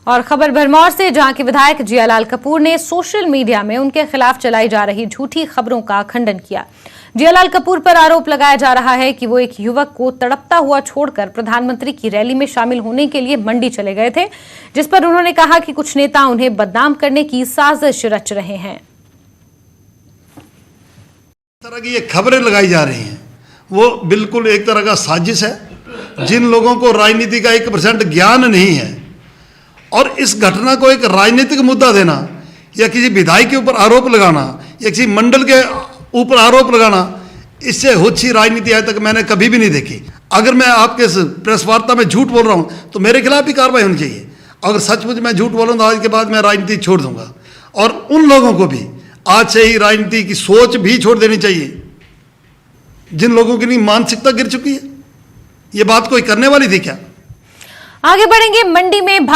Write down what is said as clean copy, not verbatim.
और खबर भरमौर से, जहां के विधायक जियालाल कपूर ने सोशल मीडिया में उनके खिलाफ चलाई जा रही झूठी खबरों का खंडन किया। जियालाल कपूर पर आरोप लगाया जा रहा है कि वो एक युवक को तड़पता हुआ छोड़कर प्रधानमंत्री की रैली में शामिल होने के लिए मंडी चले गए थे, जिस पर उन्होंने कहा कि कुछ नेता उन्हें बदनाम करने की साजिश रच रहे हैं। तरह की ये खबरें लगाई जा रही हैं वो बिल्कुल एक तरह का साजिश है। जिन लोगों को राजनीति का 1% ज्ञान नहीं है और इस घटना को एक राजनीतिक मुद्दा देना या किसी विधायक के ऊपर आरोप लगाना या किसी मंडल के ऊपर आरोप लगाना, इससे होती राजनीति आज तक मैंने कभी भी नहीं देखी। अगर मैं आपके प्रेस वार्ता में झूठ बोल रहा हूं तो मेरे खिलाफ भी कार्रवाई होनी चाहिए। अगर सचमुच मैं झूठ बोल रहा हूं तो आज के बाद मैं राजनीति छोड़ दूंगा और उन लोगों को भी आज से ही राजनीति की सोच भी छोड़ देनी चाहिए जिन लोगों की नहीं मानसिकता गिर चुकी है। ये बात कोई करने वाली थी क्या? आगे बढ़ेंगे। मंडी में